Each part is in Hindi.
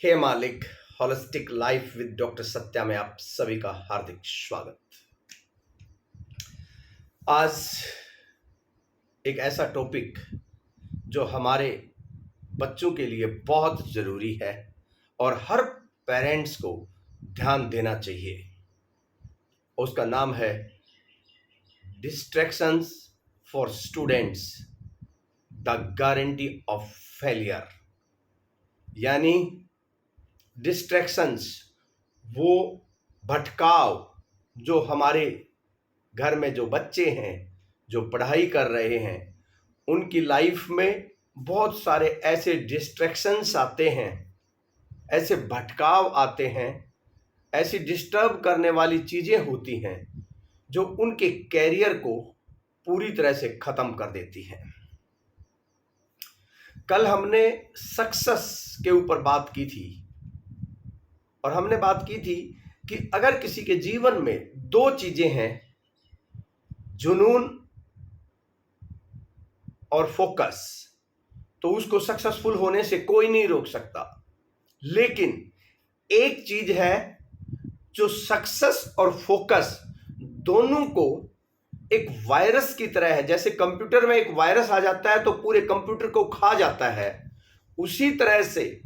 हे मालिक holistic life with doctor Satya में आप सभी का हार्दिक स्वागत। आज एक ऐसा टॉपिक जो हमारे बच्चों के लिए बहुत ज़रूरी है और हर पेरेंट्स को ध्यान देना चाहिए। उसका नाम है distractions for students, the guarantee of failure. यानी डिस्ट्रैक्शंस, वो भटकाव जो हमारे घर में जो बच्चे हैं जो पढ़ाई कर रहे हैं उनकी लाइफ में बहुत सारे ऐसे डिस्ट्रैक्शंस आते हैं, ऐसे भटकाव आते हैं, ऐसी डिस्टर्ब करने वाली चीज़ें होती हैं जो उनके कैरियर को पूरी तरह से ख़त्म कर देती हैं। कल हमने सक्सेस के ऊपर बात की थी और हमने बात की थी कि अगर किसी के जीवन में दो चीजें हैं, जुनून और फोकस, तो उसको सक्सेसफुल होने से कोई नहीं रोक सकता। लेकिन एक चीज है जो सक्सेस और फोकस दोनों को एक वायरस की तरह है। जैसे कंप्यूटर में एक वायरस आ जाता है तो पूरे कंप्यूटर को खा जाता है, उसी तरह से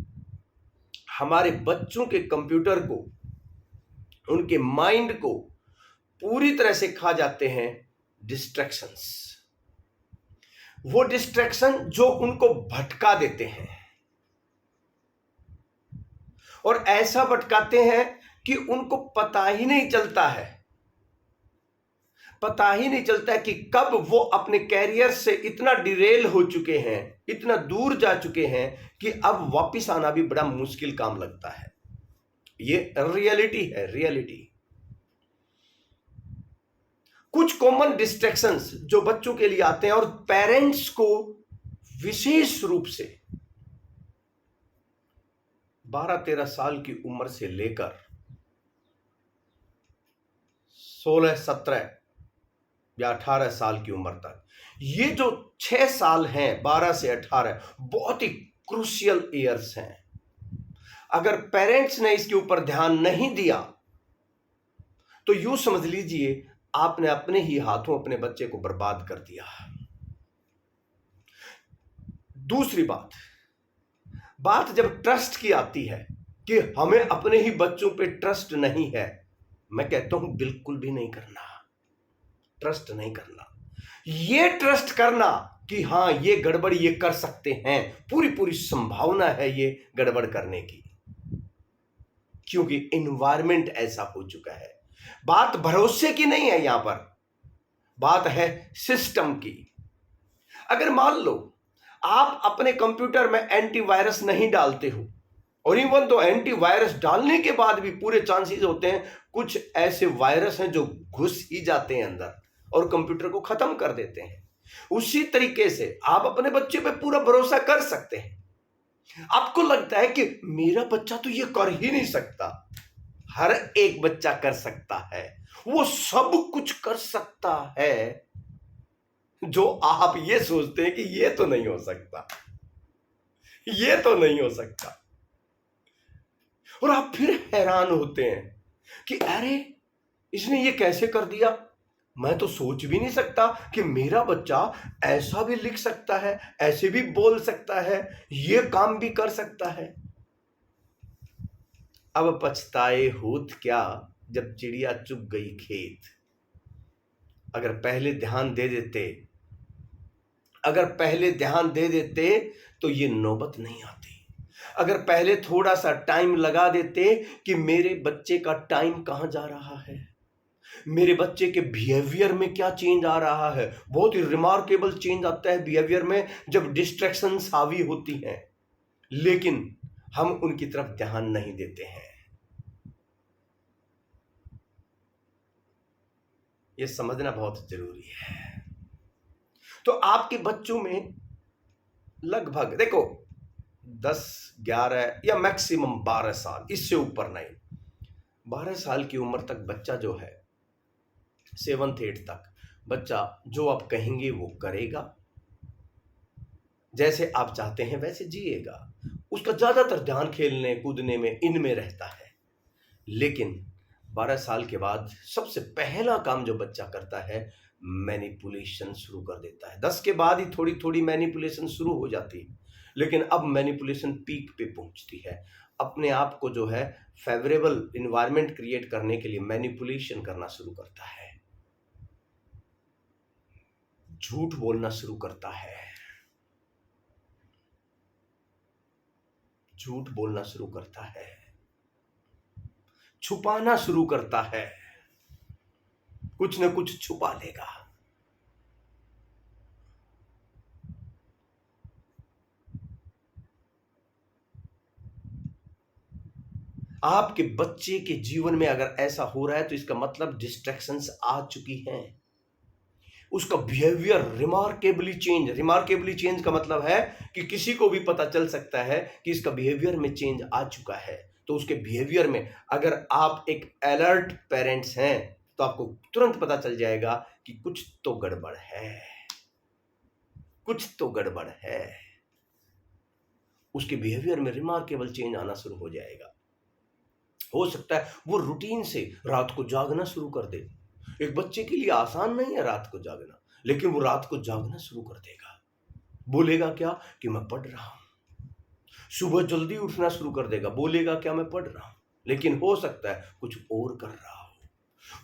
हमारे बच्चों के कंप्यूटर को, उनके माइंड को पूरी तरह से खा जाते हैं डिस्ट्रैक्शंस। वो डिस्ट्रैक्शन जो उनको भटका देते हैं और ऐसा भटकाते हैं कि उनको पता ही नहीं चलता है कि कब वो अपने कैरियर से इतना डिरेल हो चुके हैं, इतना दूर जा चुके हैं कि अब वापस आना भी बड़ा मुश्किल काम लगता है। ये रियलिटी है, रियलिटी। कुछ कॉमन डिस्ट्रैक्शंस जो बच्चों के लिए आते हैं और पेरेंट्स को विशेष रूप से 12-13 साल की उम्र से लेकर 16-17 या 18 साल की उम्र तक, ये जो 6 साल हैं 12 से 18, बहुत ही क्रूशियल ईयर्स हैं। अगर पेरेंट्स ने इसके ऊपर ध्यान नहीं दिया तो यूं समझ लीजिए आपने अपने ही हाथों अपने बच्चे को बर्बाद कर दिया। दूसरी बात जब ट्रस्ट की आती है कि हमें अपने ही बच्चों पे ट्रस्ट नहीं है, मैं कहता हूं बिल्कुल भी नहीं करना। ट्रस्ट नहीं करना, ये ट्रस्ट करना कि हां ये गड़बड़ ये कर सकते हैं, पूरी संभावना है ये गड़बड़ करने की, क्योंकि एनवायरनमेंट ऐसा हो चुका है। बात भरोसे की नहीं है, यहां पर बात है सिस्टम की। अगर मान लो आप अपने कंप्यूटर में एंटीवायरस नहीं डालते हो, और इवन तो एंटीवायरस डालने के बाद भी पूरे चांसेस होते हैं कुछ ऐसे वायरस हैं जो घुस ही जाते हैं अंदर और कंप्यूटर को खत्म कर देते हैं, उसी तरीके से आप अपने बच्चे पे पूरा भरोसा कर सकते हैं। आपको लगता है कि मेरा बच्चा तो ये कर ही नहीं सकता, हर एक बच्चा कर सकता है, वो सब कुछ कर सकता है, जो आप ये सोचते हैं कि ये तो नहीं हो सकता, ये तो नहीं हो सकता। और आप फिर हैरान होते हैं कि अरे इसने ये कैसे कर दिया, मैं तो सोच भी नहीं सकता कि मेरा बच्चा ऐसा भी लिख सकता है, ऐसे भी बोल सकता है, ये काम भी कर सकता है। अब पछताए होत क्या जब चिड़िया चुग गई खेत। अगर पहले ध्यान दे देते तो ये नौबत नहीं आती। अगर पहले थोड़ा सा टाइम लगा देते कि मेरे बच्चे का टाइम कहां जा रहा है, मेरे बच्चे के बिहेवियर में क्या चेंज आ रहा है। बहुत ही रिमार्केबल चेंज आता है बिहेवियर में जब डिस्ट्रैक्शंस हावी होती हैं, लेकिन हम उनकी तरफ ध्यान नहीं देते हैं। यह समझना बहुत जरूरी है। तो आपके बच्चों में लगभग देखो 10, 11 या मैक्सिमम 12 साल, इससे ऊपर नहीं, 12 साल की उम्र तक बच्चा जो है, 7th 8th तक बच्चा जो आप कहेंगे वो करेगा, जैसे आप चाहते हैं वैसे जिएगा। उसका ज्यादातर ध्यान खेलने कूदने में इनमें रहता है। लेकिन 12 साल के बाद सबसे पहला काम जो बच्चा करता है, मैनिपुलेशन शुरू कर देता है। 10 के बाद ही थोड़ी थोड़ी मैनिपुलेशन शुरू हो जाती है, लेकिन अब मैनिपुलेशन पीक पे पहुंचती है। अपने आप को जो है फेवरेबल इन्वायरमेंट क्रिएट करने के लिए मैनिपुलेशन करना शुरू करता है, झूठ बोलना शुरू करता है, झूठ बोलना शुरू करता है, छुपाना शुरू करता है, कुछ न कुछ छुपा लेगा। आपके बच्चे के जीवन में अगर ऐसा हो रहा है तो इसका मतलब डिस्ट्रैक्शंस आ चुकी हैं। उसका बिहेवियर रिमार्केबली चेंज का मतलब है कि किसी को भी पता चल सकता है कि इसका बिहेवियर में चेंज आ चुका है। तो उसके बिहेवियर में अगर आप एक अलर्ट पेरेंट्स हैं तो आपको तुरंत पता चल जाएगा कि कुछ तो गड़बड़ है, कुछ तो गड़बड़ है। उसके बिहेवियर में रिमार्केबल चेंज आना शुरू हो जाएगा। हो सकता है वो रूटीन से रात को जागना शुरू कर दे। एक बच्चे के लिए आसान नहीं है रात को जागना, लेकिन वो रात को जागना शुरू कर देगा। बोलेगा क्या कि मैं पढ़ रहा हूं। सुबह जल्दी उठना शुरू कर देगा, बोलेगा क्या मैं पढ़ रहा हूं, लेकिन हो सकता है कुछ और कर रहा हो।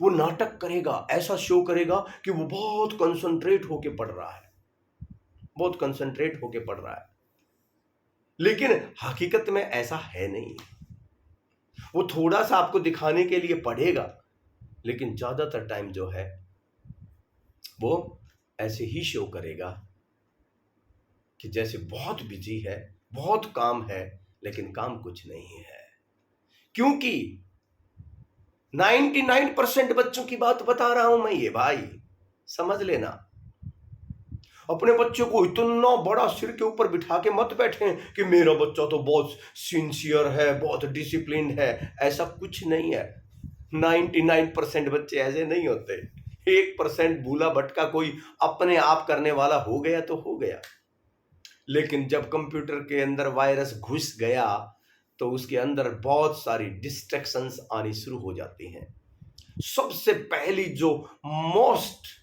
वो नाटक करेगा, ऐसा शो करेगा कि वो बहुत कंसंट्रेट होके पढ़ रहा है, बहुत कंसंट्रेट होके पढ़ रहा है, लेकिन हकीकत में ऐसा है नहीं। वो थोड़ा सा आपको दिखाने के लिए पढ़ेगा, लेकिन ज्यादातर टाइम जो है वो ऐसे ही शो करेगा कि जैसे बहुत बिजी है, बहुत काम है, लेकिन काम कुछ नहीं है। क्योंकि 99% बच्चों की बात बता रहा हूं मैं, ये भाई समझ लेना। अपने बच्चे को इतना बड़ा सिर के ऊपर बिठा के मत बैठे कि मेरा बच्चा तो बहुत सिंसियर है, बहुत डिसिप्लिन है। ऐसा कुछ नहीं है। 99% बच्चे ऐसे नहीं होते। 1% भूला भटका कोई अपने आप करने वाला हो गया तो हो गया, लेकिन जब कंप्यूटर के अंदर वायरस घुस गया तो उसके अंदर बहुत सारी डिस्ट्रैक्शंस आनी शुरू हो जाती हैं। सबसे पहली जो मोस्ट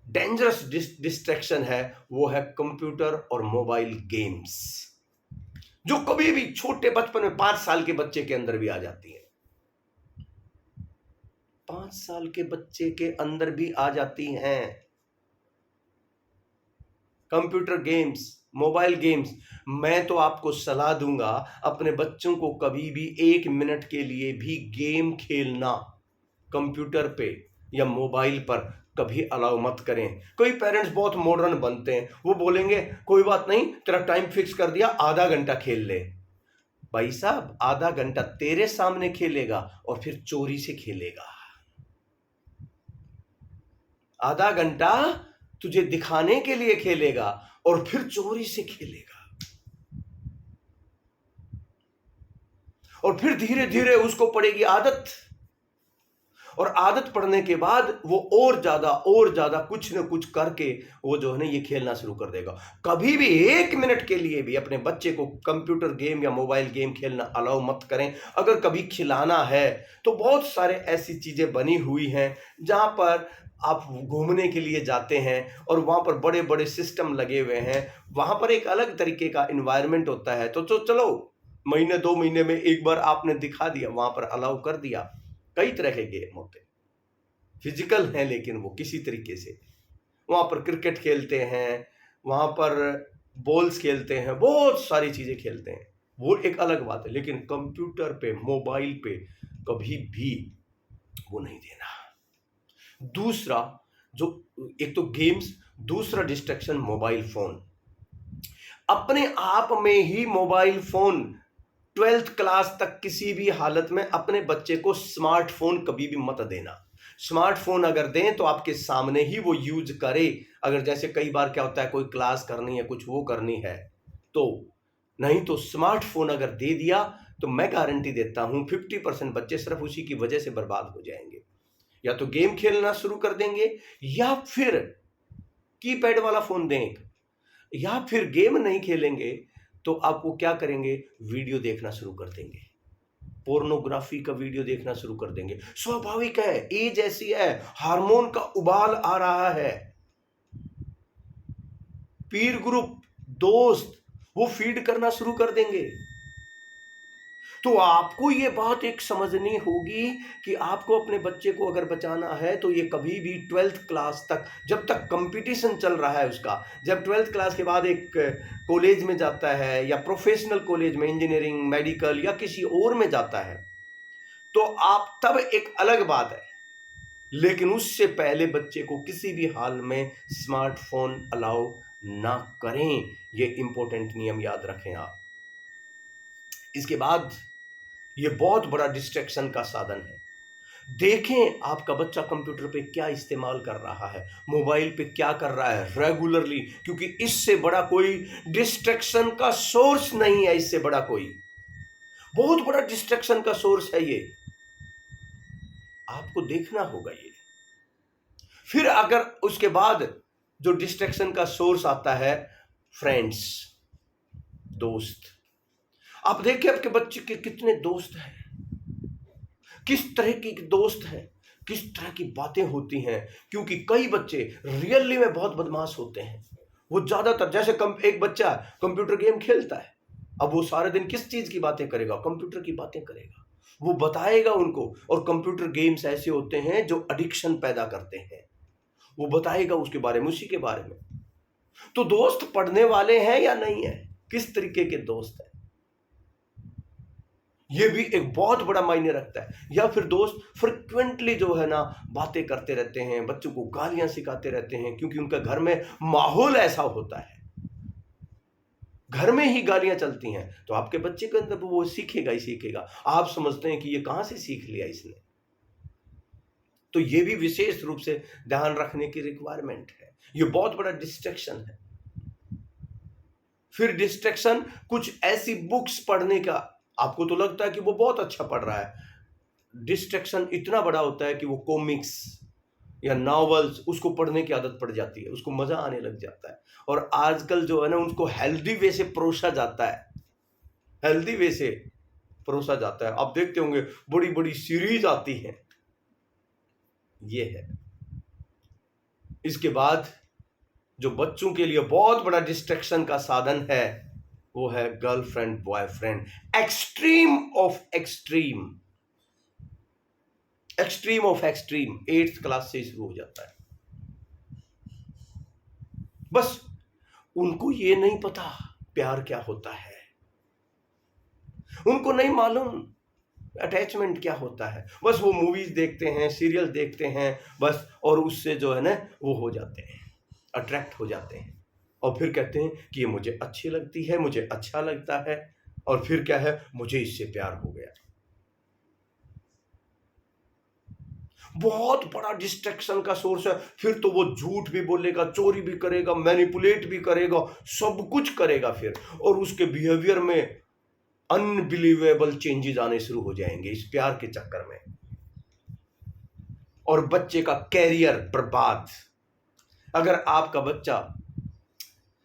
डेंजरस डिस्ट्रैक्शन है वो है कंप्यूटर और मोबाइल गेम्स, जो कभी भी छोटे बचपन में 5 साल के बच्चे के अंदर भी आ जाती है। 5 साल के बच्चे के अंदर भी आ जाती हैं कंप्यूटर गेम्स, मोबाइल गेम्स। मैं तो आपको सलाह दूंगा, अपने बच्चों को कभी भी 1 मिनट के लिए भी गेम खेलना कंप्यूटर पे या मोबाइल पर कभी अलाउ मत करें। कोई पेरेंट्स बहुत मॉडर्न बनते हैं, वो बोलेंगे कोई बात नहीं, तेरा टाइम फिक्स कर दिया, आधा घंटा खेल ले। भाई साहब, आधा घंटा तेरे सामने खेलेगा और फिर चोरी से खेलेगा। आधा घंटा तुझे दिखाने के लिए खेलेगा और फिर चोरी से खेलेगा, और फिर धीरे धीरे उसको पड़ेगी आदत, और आदत पड़ने के बाद वो और ज्यादा कुछ न कुछ करके वो जो है ना ये खेलना शुरू कर देगा। कभी भी 1 मिनट के लिए भी अपने बच्चे को कंप्यूटर गेम या मोबाइल गेम खेलना अलाउ मत करें। अगर कभी खिलाना है तो बहुत सारे ऐसी चीजें बनी हुई हैं जहां पर आप घूमने के लिए जाते हैं और वहां पर बड़े बड़े सिस्टम लगे हुए हैं, वहां पर एक अलग तरीके का एनवायरनमेंट होता है। तो चलो महीने 2 महीने में एक बार आपने दिखा दिया, वहां पर अलाउ कर दिया। कई तरह के गेम होते हैं, फिजिकल हैं, लेकिन वो किसी तरीके से वहां पर क्रिकेट खेलते हैं, वहां पर बॉल्स खेलते हैं, बहुत सारी चीजें खेलते हैं, वो एक अलग बात है। लेकिन कंप्यूटर पे, मोबाइल पे कभी भी वो नहीं देना। दूसरा, जो एक तो गेम्स, दूसरा डिस्ट्रैक्शन मोबाइल फोन। अपने आप में ही मोबाइल फोन 12th क्लास तक किसी भी हालत में अपने बच्चे को स्मार्टफोन कभी भी मत देना। स्मार्टफोन अगर दें तो आपके सामने ही वो यूज करे। अगर जैसे कई बार क्या होता है, कोई क्लास करनी है, कुछ वो करनी है, तो नहीं तो स्मार्टफोन अगर दे दिया तो मैं गारंटी देता हूं 50% बच्चे सिर्फ उसी की वजह से बर्बाद हो जाएंगे। या तो गेम खेलना शुरू कर देंगे, या फिर कीपैड वाला फोन दें, या फिर गेम नहीं खेलेंगे तो आप वो क्या करेंगे, वीडियो देखना शुरू कर देंगे, पोर्नोग्राफी का वीडियो देखना शुरू कर देंगे। स्वाभाविक है, एज ऐसी है, हार्मोन का उबाल आ रहा है। पीर ग्रुप, दोस्त, वो फीड करना शुरू कर देंगे। तो आपको ये बात एक समझनी होगी कि आपको अपने बच्चे को अगर बचाना है तो ये कभी भी 12th क्लास तक, जब तक कंपटीशन चल रहा है उसका, जब 12th क्लास के बाद एक कॉलेज में जाता है या प्रोफेशनल कॉलेज में, इंजीनियरिंग, मेडिकल या किसी और में जाता है, तो आप तब एक अलग बात है, लेकिन उससे पहले बच्चे को किसी भी हाल में स्मार्टफोन अलाउ ना करें। ये इंपॉर्टेंट नियम याद रखें आप। इसके बाद ये बहुत बड़ा डिस्ट्रैक्शन का साधन है। देखें आपका बच्चा कंप्यूटर पे क्या इस्तेमाल कर रहा है, मोबाइल पे क्या कर रहा है रेगुलरली, क्योंकि इससे बड़ा कोई डिस्ट्रैक्शन का सोर्स नहीं है। इससे बड़ा कोई बहुत बड़ा डिस्ट्रैक्शन का सोर्स है ये, आपको देखना होगा ये। फिर अगर उसके बाद जो डिस्ट्रैक्शन का सोर्स आता है, फ्रेंड्स, दोस्त। आप देखिए आपके बच्चे के कितने दोस्त हैं, किस तरह के दोस्त हैं, किस तरह की बातें होती हैं। क्योंकि कई बच्चे रियली में बहुत बदमाश होते हैं। वो ज्यादातर, जैसे एक बच्चा कंप्यूटर गेम खेलता है, अब वो सारे दिन किस चीज की बातें करेगा, कंप्यूटर की बातें करेगा, वो बताएगा उनको। और कंप्यूटर गेम्स ऐसे होते हैं जो एडिक्शन पैदा करते हैं, वो बताएगा उसके बारे में, उसी के बारे में। तो दोस्त पढ़ने वाले हैं या नहीं है, किस तरीके के दोस्त हैं, ये भी एक बहुत बड़ा मायने रखता है। या फिर दोस्त फ्रिक्वेंटली जो है ना बातें करते रहते हैं, बच्चों को गालियां सिखाते रहते हैं, क्योंकि उनका घर में माहौल ऐसा होता है, घर में ही गालियां चलती हैं, तो आपके बच्चे के अंदर वो सीखेगा ही सीखेगा। आप समझते हैं कि ये कहां से सीख लिया इसने, तो ये भी विशेष रूप से ध्यान रखने की रिक्वायरमेंट है। ये बहुत बड़ा डिस्ट्रैक्शन है। फिर डिस्ट्रैक्शन कुछ ऐसी बुक्स पढ़ने का, आपको तो लगता है कि वो बहुत अच्छा पढ़ रहा है, डिस्ट्रैक्शन इतना बड़ा होता है कि वो कॉमिक्स या नॉवेल्स उसको पढ़ने की आदत पड़ जाती है, उसको मजा आने लग जाता है। और आजकल जो है ना उनको हेल्दी वे से परोसा जाता है, हेल्दी वे से परोसा जाता है। आप देखते होंगे बड़ी बड़ी सीरीज आती हैं, ये है। इसके बाद जो बच्चों के लिए बहुत बड़ा डिस्ट्रैक्शन का साधन है वो है girlfriend boyfriend. Extreme of extreme, extreme of extreme 8th class से शुरू हो जाता है। बस उनको ये नहीं पता प्यार क्या होता है, उनको नहीं मालूम अटैचमेंट क्या होता है। बस वो मूवीज देखते हैं, सीरियल देखते हैं बस, और उससे जो है ना वो हो जाते हैं, अट्रैक्ट हो जाते हैं, और फिर कहते हैं कि ये मुझे अच्छी लगती है, मुझे अच्छा लगता है, और फिर क्या है, मुझे इससे प्यार हो गया। बहुत बड़ा डिस्ट्रैक्शन का सोर्स है। फिर तो वो झूठ भी बोलेगा, चोरी भी करेगा, मैनिपुलेट भी करेगा, सब कुछ करेगा फिर, और उसके बिहेवियर में अनबिलीवेबल चेंजेस आने शुरू हो जाएंगे इस प्यार के चक्कर में, और बच्चे का कैरियर बर्बाद। अगर आपका बच्चा,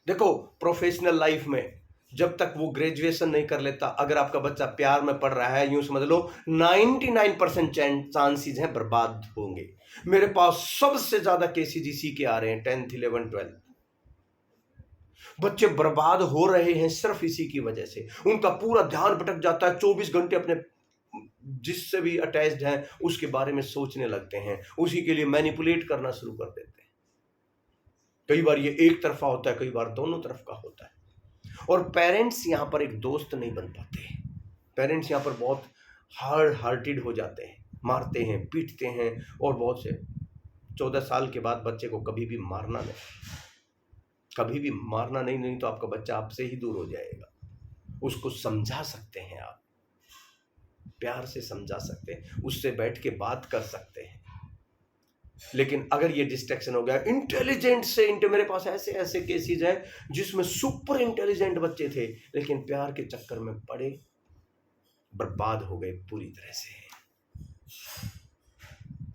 देखो प्रोफेशनल लाइफ में जब तक वो ग्रेजुएशन नहीं कर लेता, अगर आपका बच्चा प्यार में पढ़ रहा है, यूं समझ लो 99% चांसेस हैं बर्बाद होंगे। मेरे पास सबसे ज्यादा केसेज इसी के आ रहे हैं, 10th 11th 12th बच्चे बर्बाद हो रहे हैं सिर्फ इसी की वजह से। उनका पूरा ध्यान भटक जाता है, 24 घंटे अपने जिससे भी अटैच्ड हैं उसके बारे में सोचने लगते हैं, उसी के लिए मैनिपुलेट करना शुरू कर देते हैं। कई बार ये एक तरफा होता है, कई बार दोनों तरफ का होता है। और पेरेंट्स यहाँ पर एक दोस्त नहीं बन पाते, पेरेंट्स यहाँ पर बहुत हार्ड हार्टेड हो जाते हैं, मारते हैं, पीटते हैं, और बहुत से 14 साल के बाद बच्चे को कभी भी मारना नहीं, कभी भी मारना नहीं, नहीं तो आपका बच्चा आपसे ही दूर हो जाएगा। उसको समझा सकते हैं आप, प्यार से समझा सकते हैं, उससे बैठ के बात कर सकते हैं। लेकिन अगर ये डिस्ट्रैक्शन हो गया इंटेलिजेंट से, मेरे पास ऐसे ऐसे केसेस हैं जिसमें सुपर इंटेलिजेंट बच्चे थे, लेकिन प्यार के चक्कर में पड़े, बर्बाद हो गए पूरी तरह से।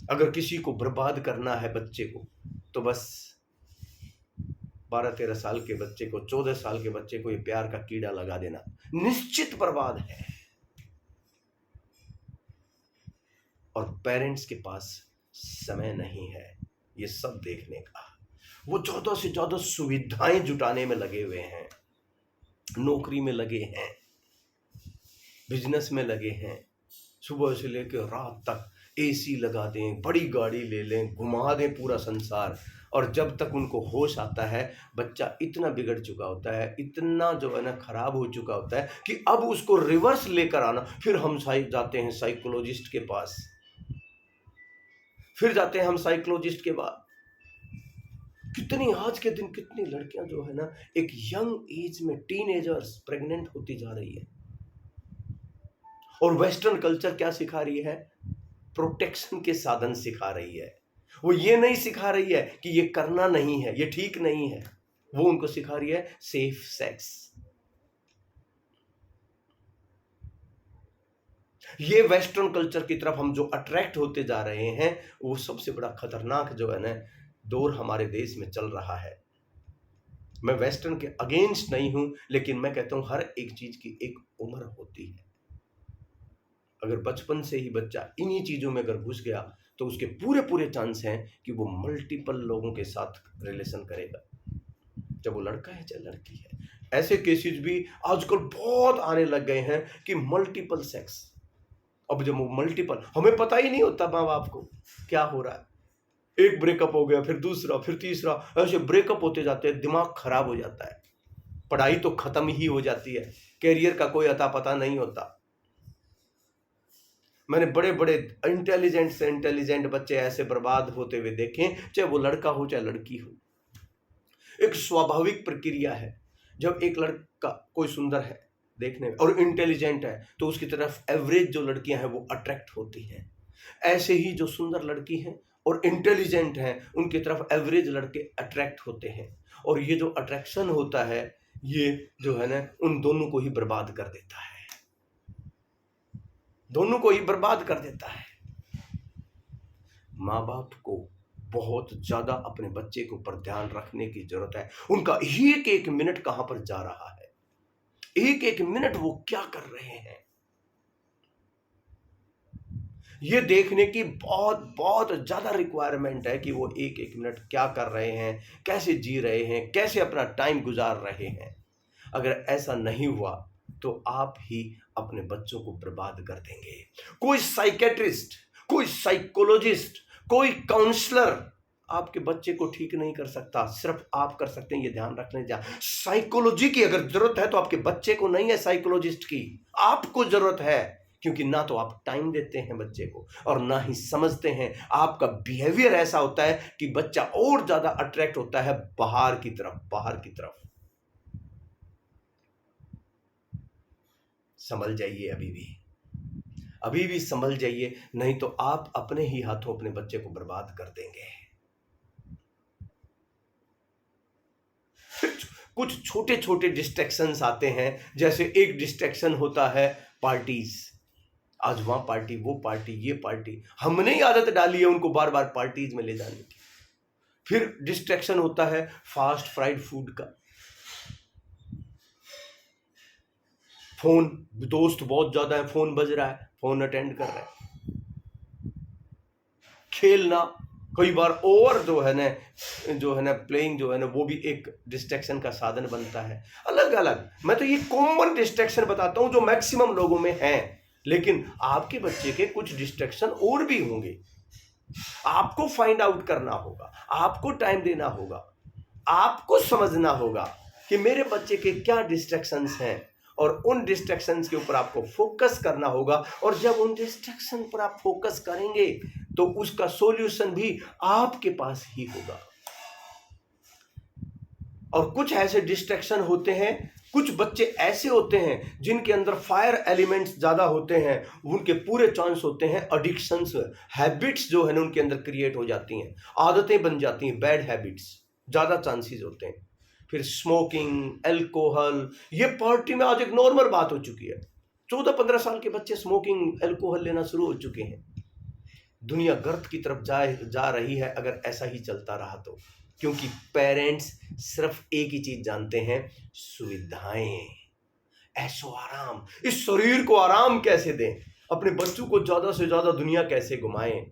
अगर किसी को बर्बाद करना है बच्चे को, तो बस 12-13 साल के बच्चे को, 14 साल के बच्चे को ये प्यार का कीड़ा लगा देना निश्चित बर्बाद है। और पेरेंट्स के पास समय नहीं है ये सब देखने का। वो ज्यादा से ज्यादा सुविधाएं जुटाने में लगे हुए हैं, नौकरी में लगे हैं, बिजनेस में लगे हैं, सुबह से लेकर रात तक एसी लगा दें, बड़ी गाड़ी ले लें, घुमा दें पूरा संसार। और जब तक उनको होश आता है बच्चा इतना बिगड़ चुका होता है, इतना जो है ना खराब हो चुका होता है कि अब उसको रिवर्स लेकर आना। फिर हम जाते हैं साइकोलॉजिस्ट के पास, फिर जाते हैं हम साइकोलॉजिस्ट के बाद। कितनी आज के दिन कितनी लड़कियां जो है ना एक यंग एज में टीनेजर्स प्रेग्नेंट होती जा रही है। और वेस्टर्न कल्चर क्या सिखा रही है? प्रोटेक्शन के साधन सिखा रही है। वो ये नहीं सिखा रही है कि ये करना नहीं है, ये ठीक नहीं है। वो उनको सिखा रही है सेफ सेक्स। ये वेस्टर्न कल्चर की तरफ हम जो अट्रैक्ट होते जा रहे हैं वो सबसे बड़ा खतरनाक जो है ना दौर हमारे देश में चल रहा है। मैं वेस्टर्न के अगेंस्ट नहीं हूं, लेकिन मैं कहता हूं हर एक चीज की एक उम्र होती है। अगर बचपन से ही बच्चा इन्हीं चीजों में अगर घुस गया तो उसके पूरे पूरे चांस हैं कि वो मल्टीपल लोगों के साथ रिलेशन करेगा, जब वो लड़का है चाहे लड़की है। ऐसे केसेस भी आजकल बहुत आने लग गए हैं कि मल्टीपल सेक्स। अब जब वो मल्टीपल, हमें पता ही नहीं होता माँ बाप को क्या हो रहा है। एक ब्रेकअप हो गया, फिर दूसरा, फिर तीसरा, ऐसे ब्रेकअप होते जाते हैं, दिमाग खराब हो जाता है, पढ़ाई तो खत्म ही हो जाती है, कैरियर का कोई अता पता नहीं होता। मैंने बड़े बड़े इंटेलिजेंट से इंटेलिजेंट बच्चे ऐसे बर्बाद होते हुए देखे, चाहे वो लड़का हो चाहे लड़की हो। एक स्वाभाविक प्रक्रिया है, जब एक लड़का कोई सुंदर है देखने में और इंटेलिजेंट है तो उसकी तरफ एवरेज जो लड़कियां हैं वो अट्रैक्ट होती हैं। ऐसे ही जो सुंदर लड़की हैं और इंटेलिजेंट हैं उनकी तरफ एवरेज लड़के अट्रैक्ट होते हैं। और ये जो अट्रैक्शन होता है ये जो है ना उन दोनों को ही बर्बाद कर देता है, दोनों को ही बर्बाद कर देता है। माँ बाप को बहुत ज्यादा अपने बच्चे के ऊपर ध्यान रखने की जरूरत है। उनका एक एक मिनट कहां पर जा रहा है, एक एक मिनट वो क्या कर रहे हैं, ये देखने की बहुत बहुत ज्यादा रिक्वायरमेंट है कि वो एक एक मिनट क्या कर रहे हैं, कैसे जी रहे हैं, कैसे अपना टाइम गुजार रहे हैं। अगर ऐसा नहीं हुआ तो आप ही अपने बच्चों को बर्बाद कर देंगे। कोई साइकेट्रिस्ट, कोई साइकोलॉजिस्ट, कोई काउंसलर आपके बच्चे को ठीक नहीं कर सकता, सिर्फ आप कर सकते हैं। ये ध्यान रखने जा, साइकोलॉजी की अगर जरूरत है तो आपके बच्चे को नहीं है, साइकोलॉजिस्ट की आपको जरूरत है। क्योंकि ना तो आप टाइम देते हैं बच्चे को और ना ही समझते हैं। आपका बिहेवियर ऐसा होता है कि बच्चा और ज्यादा अट्रैक्ट होता है बाहर की तरफ, बाहर की तरफ। संभल जाइए, अभी भी संभल जाइए, नहीं तो आप अपने ही हाथों अपने बच्चे को बर्बाद कर देंगे। कुछ छोटे छोटे डिस्ट्रैक्शंस आते हैं, जैसे एक डिस्ट्रैक्शन होता है पार्टीज। आज वहां पार्टी, वो पार्टी, ये पार्टी, हमने ही आदत डाली है उनको बार बार पार्टीज में ले जाने की। फिर डिस्ट्रैक्शन होता है फास्ट फ्राइड फूड का, फोन, दोस्त बहुत ज्यादा है, फोन बज रहा है, फोन अटेंड कर रहा है। खेलना कई बार और जो है ना प्लेइंग जो है ना वो भी एक डिस्ट्रैक्शन का साधन बनता है। अलग अलग, मैं तो ये कॉमन डिस्ट्रैक्शन बताता हूं जो मैक्सिमम लोगों में है, लेकिन आपके बच्चे के कुछ डिस्ट्रैक्शन और भी होंगे। आपको फाइंड आउट करना होगा, आपको टाइम देना होगा, आपको समझना होगा कि मेरे बच्चे के क्या डिस्ट्रैक्शंस हैं और उन डिस्ट्रैक्शंस के ऊपर आपको फोकस करना होगा। और जब उन डिस्ट्रैक्शन पर आप फोकस करेंगे तो उसका सॉल्यूशन भी आपके पास ही होगा। और कुछ ऐसे डिस्ट्रैक्शन होते हैं, कुछ बच्चे ऐसे होते हैं जिनके अंदर फायर एलिमेंट्स ज्यादा होते हैं, उनके पूरे चांस होते हैं एडिक्शंस, हैबिट्स जो है ना उनके अंदर क्रिएट हो जाती हैं, आदतें बन जाती हैं, बैड हैबिट्स ज्यादा चांसेस होते हैं। फिर स्मोकिंग, अल्कोहल, ये पार्टी में आज एक नॉर्मल बात हो चुकी है। 14-15 साल के बच्चे स्मोकिंग, अल्कोहल लेना शुरू हो चुके हैं। दुनिया गर्त की तरफ जा रही है अगर ऐसा ही चलता रहा तो। क्योंकि पेरेंट्स सिर्फ एक ही चीज जानते हैं, सुविधाएं, ऐशो आराम। इस शरीर को आराम कैसे दें, अपने बच्चों को ज्यादा से ज्यादा दुनिया कैसे घुमाएं,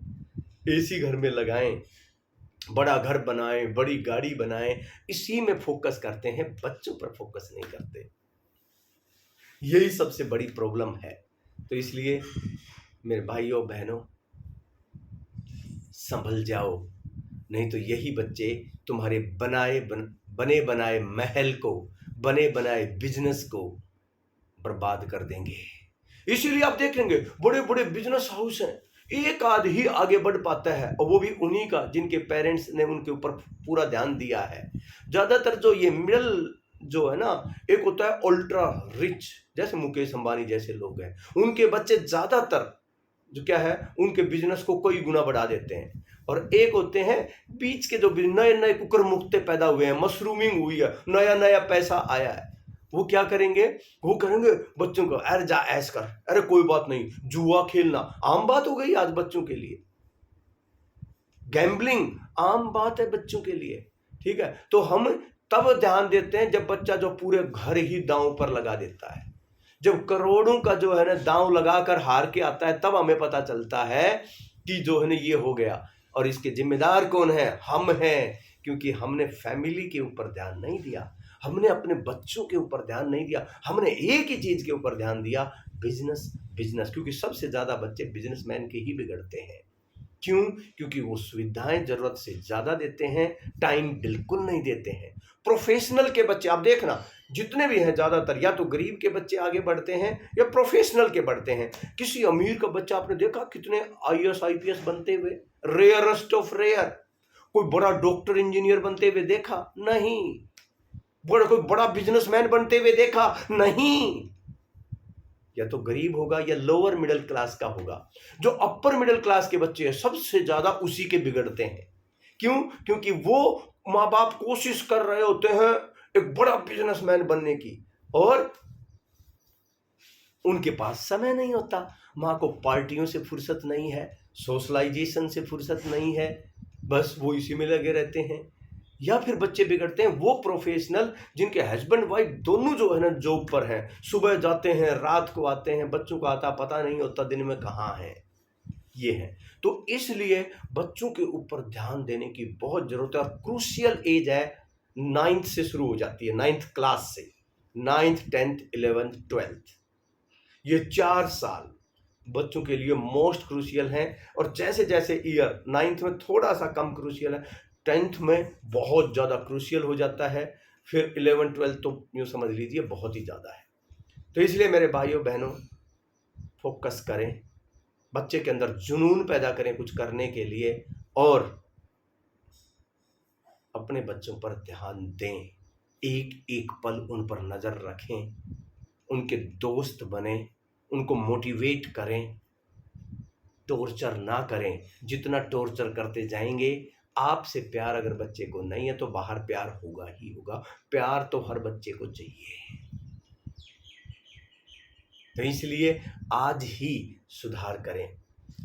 एसी घर में लगाएं, बड़ा घर बनाएं, बड़ी गाड़ी बनाएं, इसी में फोकस करते हैं, बच्चों पर फोकस नहीं करते। यही सबसे बड़ी प्रॉब्लम है। तो इसलिए मेरे भाइयों बहनों, संभल जाओ, नहीं तो यही बच्चे तुम्हारे बने बनाए महल को, बने बनाए बिजनेस को बर्बाद कर देंगे। इसीलिए आप देखेंगे बड़े बड़े बिजनेस हाउस हैं, एक आध ही आगे बढ़ पाता है, और वो भी उन्हीं का जिनके पेरेंट्स ने उनके ऊपर पूरा ध्यान दिया है। ज्यादातर जो ये मिडिल जो है ना, एक होता है अल्ट्रा रिच, जैसे मुकेश अंबानी जैसे लोग हैं, उनके बच्चे ज्यादातर जो क्या है, उनके बिजनेस को कई गुना बढ़ा देते हैं। और एक होते हैं बीच के जो नए नए कुकर मुक्ते पैदा हुए हैं, मशरूमिंग हुई है, नया नया पैसा आया है, वो क्या करेंगे, वो करेंगे बच्चों को, अरे जा ऐश कर, अरे कोई बात नहीं, जुआ खेलना आम बात हो गई आज बच्चों के लिए, गैम्बलिंग आम बात है बच्चों के लिए। ठीक है, तो हम तब ध्यान देते हैं जब बच्चा जो पूरे घर ही दांव पर लगा देता है, जब करोड़ों का जो है ना दांव लगाकर हार के आता है, तब हमें पता चलता है कि जो है ना ये हो गया। और इसके जिम्मेदार कौन है, हम हैं, क्योंकि हमने फैमिली के ऊपर ध्यान नहीं दिया, हमने अपने बच्चों के ऊपर ध्यान नहीं दिया, हमने एक ही चीज के ऊपर ध्यान दिया, बिजनेस बिजनेस। क्योंकि सबसे ज्यादा बच्चे बिजनेसमैन के ही बिगड़ते हैं। क्यों? क्योंकि वो सुविधाएं जरूरत से ज्यादा देते हैं, टाइम बिल्कुल नहीं देते हैं। प्रोफेशनल के बच्चे आप देखना जितने भी हैं, ज्यादातर या तो गरीब के बच्चे आगे बढ़ते हैं या प्रोफेशनल के बढ़ते हैं। किसी अमीर का बच्चा आपने देखा कितने आईएएस आईपीएस बनते हुए, रेयरेस्ट ऑफ रेयर। कोई बड़ा डॉक्टर इंजीनियर बनते हुए देखा? नहीं। कोई बड़ा बिजनेसमैन बनते हुए देखा? नहीं। या तो गरीब होगा या लोअर मिडिल क्लास का होगा। जो अपर मिडिल क्लास के बच्चे हैं सबसे ज्यादा उसी के बिगड़ते हैं। क्यों? क्योंकि वो माँ बाप कोशिश कर रहे होते हैं एक बड़ा बिजनेसमैन बनने की, और उनके पास समय नहीं होता, माँ को पार्टियों से फुर्सत नहीं है, सोशलाइजेशन से फुर्सत नहीं है, बस वो इसी में लगे रहते हैं। या फिर बच्चे बिगड़ते हैं वो प्रोफेशनल जिनके हस्बैंड वाइफ दोनों जो है ना जॉब पर हैं, सुबह जाते हैं रात को आते हैं, बच्चों का आता पता नहीं होता दिन में कहाँ है, ये है। तो इसलिए बच्चों के ऊपर ध्यान देने की बहुत जरूरत है। और क्रूशियल एज है 9th से शुरू हो जाती है, 9th क्लास से, 9th 10th 11th 12th, ये 4 साल बच्चों के लिए मोस्ट क्रूशियल हैं। और जैसे जैसे ईयर 9th में थोड़ा सा कम क्रूशियल है, 10th में बहुत ज़्यादा क्रूशियल हो जाता है, फिर 11th 12th तो यूँ समझ लीजिए बहुत ही ज़्यादा है। तो इसलिए मेरे भाइयों बहनों, फोकस करें, बच्चे के अंदर जुनून पैदा करें कुछ करने के लिए, और अपने बच्चों पर ध्यान दें, एक एक पल उन पर नज़र रखें, उनके दोस्त बने, उनको मोटिवेट करें, टॉर्चर ना करें। जितना टॉर्चर करते जाएंगे, आपसे प्यार अगर बच्चे को नहीं है तो बाहर प्यार होगा ही होगा। प्यार तो हर बच्चे को चाहिए। तो इसलिए आज ही सुधार करें।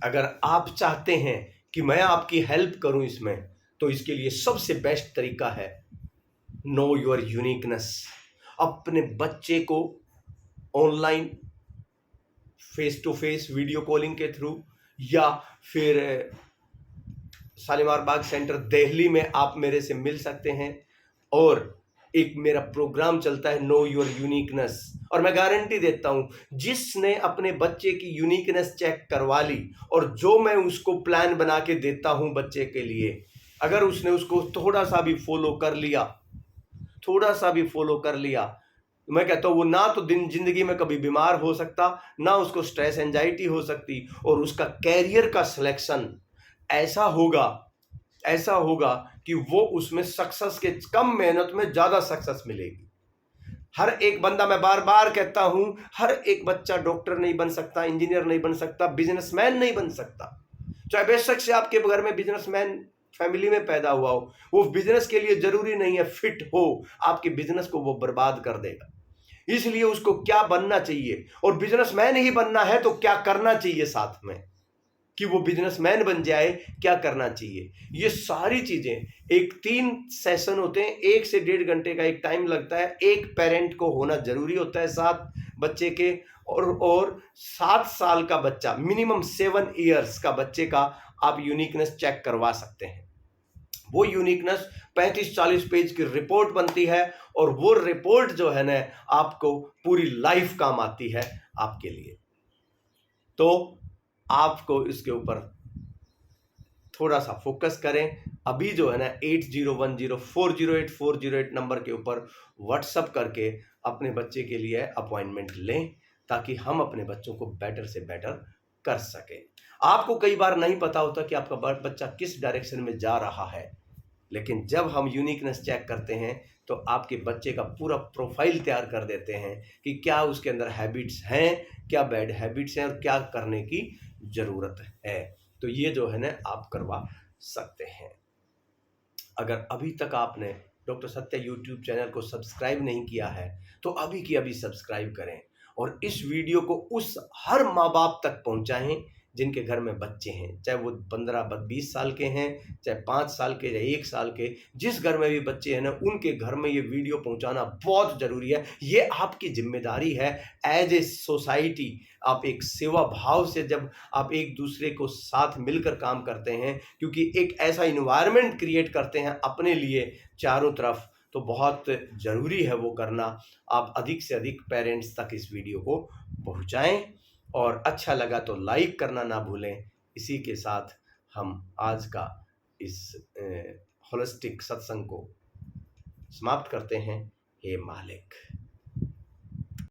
अगर आप चाहते हैं कि मैं आपकी हेल्प करूं इसमें, तो इसके लिए सबसे बेस्ट तरीका है नो योर यूनिकनेस। अपने बच्चे को online face to face video calling के थ्रू, या फिर शालीमार बाग सेंटर दिल्ली में आप मेरे से मिल सकते हैं। और एक मेरा प्रोग्राम चलता है नो योर यूनिकनेस, और मैं गारंटी देता हूं जिसने अपने बच्चे की यूनिकनेस चेक करवा ली, और जो मैं उसको प्लान बना के देता हूं बच्चे के लिए, अगर उसने उसको थोड़ा सा भी फॉलो कर लिया, थोड़ा सा भी फॉलो कर लिया, मैं कहता हूँ वो ना तो जिंदगी में कभी बीमार हो सकता, ना उसको स्ट्रेस एंजाइटी हो सकती, और उसका कैरियर का सिलेक्शन ऐसा होगा कि वो उसमें सक्सेस के कम मेहनत में ज्यादा सक्सेस मिलेगी। हर एक बंदा, मैं बार बार कहता हूं, हर एक बच्चा डॉक्टर नहीं बन सकता, इंजीनियर नहीं बन सकता, बिजनेसमैन नहीं बन सकता। चाहे बेशक से आपके घर में बिजनेसमैन फैमिली में पैदा हुआ हो, वो बिजनेस के लिए जरूरी नहीं है फिट हो, आपके बिजनेस को वो बर्बाद कर देगा। इसलिए उसको क्या बनना चाहिए, और बिजनेसमैन ही बनना है तो क्या करना चाहिए, साथ में कि वो बिजनेसमैन बन जाए, क्या करना चाहिए, ये सारी चीज़ें एक 3 सेशन होते हैं, 1 से 1.5 घंटे का एक टाइम लगता है। एक पेरेंट को होना जरूरी होता है साथ बच्चे के, और 7 साल का बच्चा, मिनिमम 7 इयर्स का बच्चे का आप यूनिकनेस चेक करवा सकते हैं। वो यूनिकनेस 35-40 पेज की रिपोर्ट बनती है, और वो रिपोर्ट जो है ना आपको पूरी लाइफ काम आती है आपके लिए। तो आपको इसके ऊपर थोड़ा सा फोकस करें। अभी जो है ना 8010408408 नंबर के ऊपर व्हाट्सअप करके अपने बच्चे के लिए अपॉइंटमेंट लें, ताकि हम अपने बच्चों को बेटर से बेटर कर सकें। आपको कई बार नहीं पता होता कि आपका बच्चा किस डायरेक्शन में जा रहा है, लेकिन जब हम यूनिकनेस चेक करते हैं तो आपके बच्चे का पूरा प्रोफाइल तैयार कर देते हैं कि क्या उसके अंदर हैबिट्स हैं, क्या बैड हैबिट्स हैं, और क्या करने की ज़रूरत है। तो ये जो है ना आप करवा सकते हैं। अगर अभी तक आपने डॉक्टर सत्य यूट्यूब चैनल को सब्सक्राइब नहीं किया है तो अभी की अभी सब्सक्राइब करें, और इस वीडियो को उस हर माँ बाप तक पहुंचाएं जिनके घर में बच्चे हैं, चाहे वो 15-20 साल के हैं, चाहे 5 साल के, चाहे 1 साल के। जिस घर में भी बच्चे हैं ना, उनके घर में ये वीडियो पहुंचाना बहुत ज़रूरी है। ये आपकी जिम्मेदारी है एज ए सोसाइटी। आप एक सेवा भाव से जब आप एक दूसरे को साथ मिलकर काम करते हैं, क्योंकि एक ऐसा इन्वायरमेंट क्रिएट करते हैं अपने लिए चारों तरफ, तो बहुत ज़रूरी है वो करना। आप अधिक से अधिक पेरेंट्स तक इस वीडियो को पहुंचाएं, और अच्छा लगा तो लाइक करना ना भूलें। इसी के साथ हम आज का इस होलिस्टिक सत्संग को समाप्त करते हैं। हे मालिक।